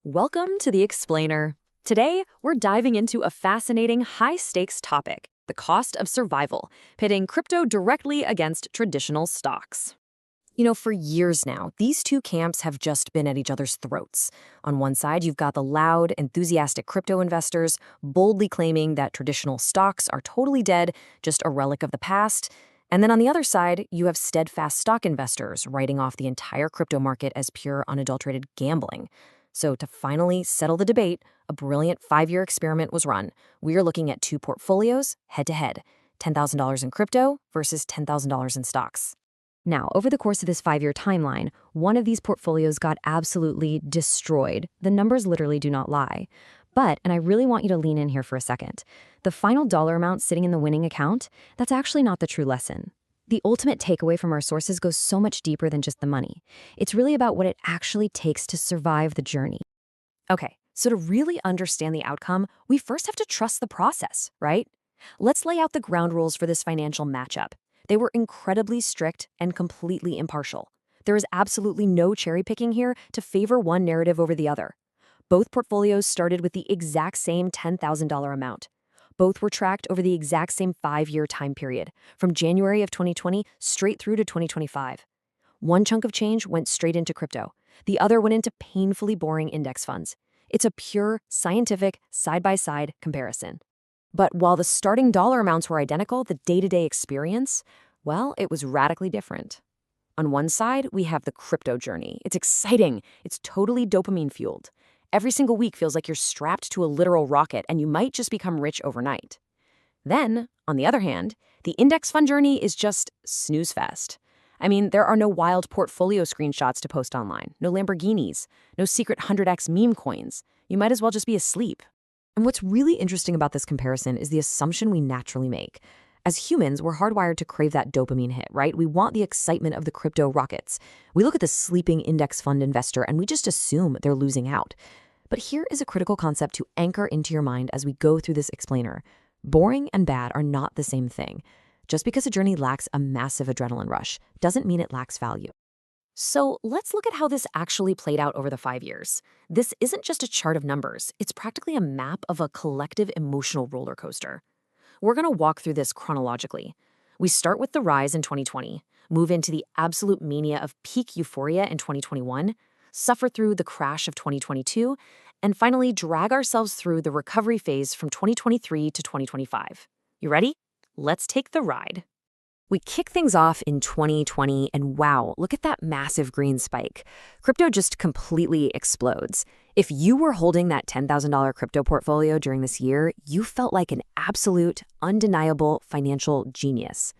Welcome to The Explainer. Today, we're diving into a fascinating high-stakes topic, the cost of survival, pitting crypto directly against traditional stocks. For years now, these two camps have just been at each other's throats. On one side, you've got the loud, enthusiastic crypto investors boldly claiming that traditional stocks are totally dead, just a relic of the past. And then on the other side, you have steadfast stock investors writing off the entire crypto market as pure, unadulterated gambling. So to finally settle the debate, a brilliant 5-year experiment was run. We are looking at two portfolios, head-to-head, $10,000 in crypto versus $10,000 in stocks. Now, over the course of this 5-year timeline, one of these portfolios got absolutely destroyed. The numbers literally do not lie. But, and I really want you to lean in here for a second, the final dollar amount sitting in the winning account, that's actually not the true lesson. The ultimate takeaway from our sources goes so much deeper than just the money. It's really about what it actually takes to survive the journey. Okay, so to really understand the outcome, we first have to trust the process, right? Let's lay out the ground rules for this financial matchup. They were incredibly strict and completely impartial. There is absolutely no cherry picking here to favor one narrative over the other. Both portfolios started with the exact same $10,000 amount. Both were tracked over the exact same 5-year time period, from January of 2020 straight through to 2025. One chunk of change went straight into crypto. The other went into painfully boring index funds. It's a pure, scientific, side-by-side comparison. But while the starting dollar amounts were identical, the day-to-day experience, well, it was radically different. On one side, we have the crypto journey. It's exciting. It's totally dopamine-fueled. Every single week feels like you're strapped to a literal rocket and you might just become rich overnight. Then, on the other hand, the index fund journey is just snooze fest. I mean, there are no wild portfolio screenshots to post online, no Lamborghinis, no secret 100x meme coins. You might as well just be asleep. And what's really interesting about this comparison is the assumption we naturally make. As humans, we're hardwired to crave that dopamine hit, right? We want the excitement of the crypto rockets. We look at the sleeping index fund investor and we just assume they're losing out. But here is a critical concept to anchor into your mind as we go through this explainer. Boring and bad are not the same thing. Just because a journey lacks a massive adrenaline rush doesn't mean it lacks value. So let's look at how this actually played out over the 5 years. This isn't just a chart of numbers. It's practically a map of a collective emotional roller coaster. We're going to walk through this chronologically. We start with the rise in 2020, move into the absolute mania of peak euphoria in 2021, suffer through the crash of 2022, and finally drag ourselves through the recovery phase from 2023 to 2025. You ready? Let's take the ride. We kick things off in 2020, and wow, look at that massive green spike. Crypto just completely explodes. If you were holding that $10,000 crypto portfolio during this year, you felt like an absolute, undeniable financial genius.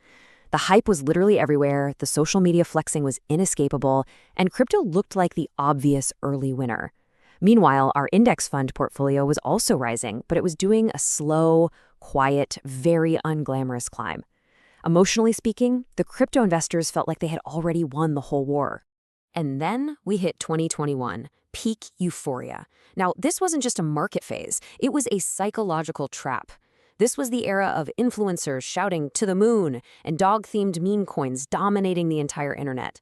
The hype was literally everywhere, the social media flexing was inescapable, and crypto looked like the obvious early winner. Meanwhile, our index fund portfolio was also rising, but it was doing a slow, quiet, very unglamorous climb. Emotionally speaking, the crypto investors felt like they had already won the whole war. And then we hit 2021, peak euphoria. Now, this wasn't just a market phase, it was a psychological trap. This was the era of influencers shouting "to the moon" and dog-themed meme coins dominating the entire internet.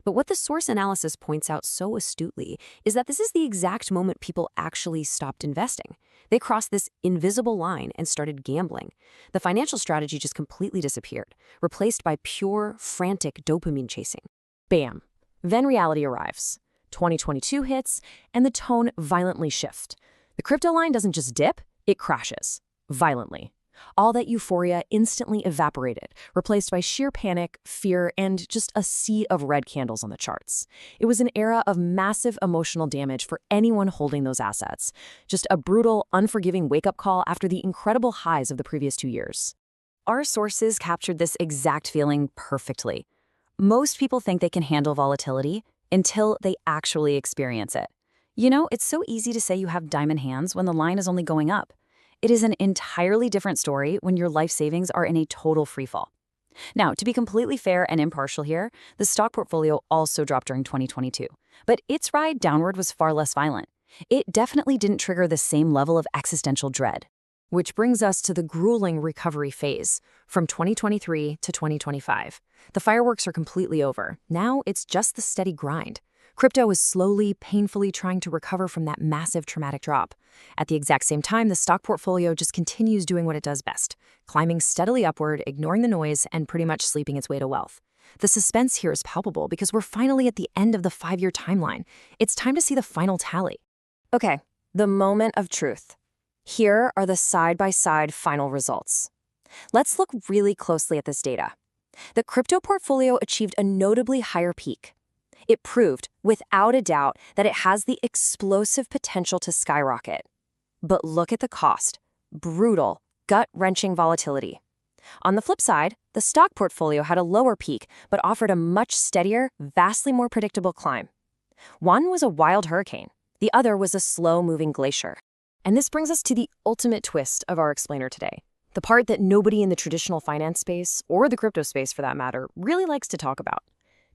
But what the source analysis points out so astutely is that this is the exact moment people actually stopped investing. They crossed this invisible line and started gambling. The financial strategy just completely disappeared, replaced by pure, frantic dopamine chasing. Bam! Then reality arrives. 2022 hits, and the tone violently shifts. The crypto line doesn't just dip, it crashes. Violently. All that euphoria instantly evaporated, replaced by sheer panic, fear, and just a sea of red candles on the charts. It was an era of massive emotional damage for anyone holding those assets. Just a brutal, unforgiving wake-up call after the incredible highs of the previous 2 years. Our sources captured this exact feeling perfectly. Most people think they can handle volatility until they actually experience it. It's so easy to say you have diamond hands when the line is only going up. It is an entirely different story when your life savings are in a total freefall. Now, to be completely fair and impartial here, the stock portfolio also dropped during 2022, but its ride downward was far less violent. It definitely didn't trigger the same level of existential dread. Which brings us to the grueling recovery phase, from 2023 to 2025. The fireworks are completely over. Now it's just the steady grind. Crypto is slowly, painfully trying to recover from that massive traumatic drop. At the exact same time, the stock portfolio just continues doing what it does best, climbing steadily upward, ignoring the noise, and pretty much sleeping its way to wealth. The suspense here is palpable because we're finally at the end of the 5-year timeline. It's time to see the final tally. Okay, the moment of truth. Here are the side-by-side final results. Let's look really closely at this data. The crypto portfolio achieved a notably higher peak. It proved, without a doubt, that it has the explosive potential to skyrocket. But look at the cost. Brutal, gut-wrenching volatility. On the flip side, the stock portfolio had a lower peak, but offered a much steadier, vastly more predictable climb. One was a wild hurricane. The other was a slow-moving glacier. And this brings us to the ultimate twist of our explainer today. The part that nobody in the traditional finance space, or the crypto space for that matter, really likes to talk about.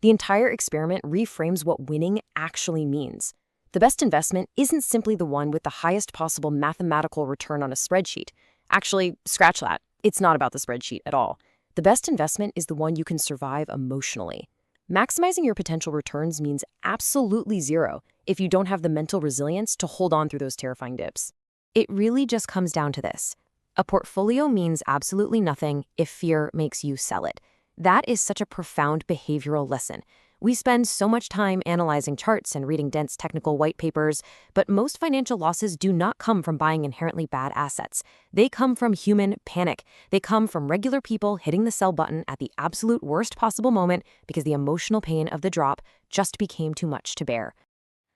The entire experiment reframes what winning actually means. The best investment isn't simply the one with the highest possible mathematical return on a spreadsheet. Actually, scratch that. It's not about the spreadsheet at all. The best investment is the one you can survive emotionally. Maximizing your potential returns means absolutely zero if you don't have the mental resilience to hold on through those terrifying dips. It really just comes down to this. A portfolio means absolutely nothing if fear makes you sell it. That is such a profound behavioral lesson. We spend so much time analyzing charts and reading dense technical white papers, but most financial losses do not come from buying inherently bad assets. They come from human panic. They come from regular people hitting the sell button at the absolute worst possible moment because the emotional pain of the drop just became too much to bear.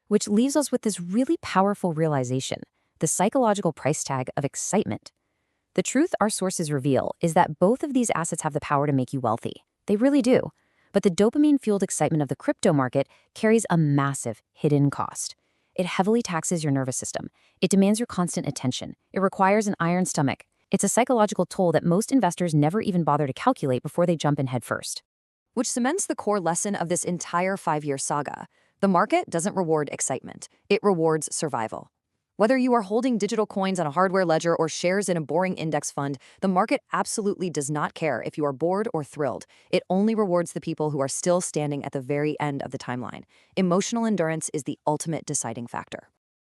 Which leaves us with this really powerful realization, the psychological price tag of excitement. The truth our sources reveal is that both of these assets have the power to make you wealthy. They really do. But the dopamine-fueled excitement of the crypto market carries a massive hidden cost. It heavily taxes your nervous system. It demands your constant attention. It requires an iron stomach. It's a psychological toll that most investors never even bother to calculate before they jump in headfirst. Which cements the core lesson of this entire 5-year saga. The market doesn't reward excitement. It rewards survival. Whether you are holding digital coins on a hardware ledger or shares in a boring index fund, the market absolutely does not care if you are bored or thrilled. It only rewards the people who are still standing at the very end of the timeline. Emotional endurance is the ultimate deciding factor.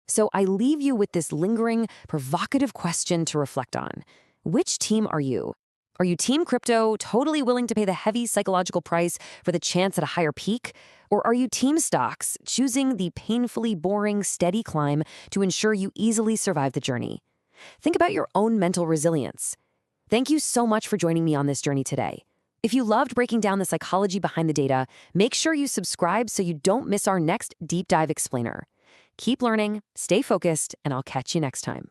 So I leave you with this lingering, provocative question to reflect on. Which team are you? Are you team crypto, totally willing to pay the heavy psychological price for the chance at a higher peak? Or are you team stocks, choosing the painfully boring, steady climb to ensure you easily survive the journey? Think about your own mental resilience. Thank you so much for joining me on this journey today. If you loved breaking down the psychology behind the data, make sure you subscribe so you don't miss our next deep dive explainer. Keep learning, stay focused, and I'll catch you next time.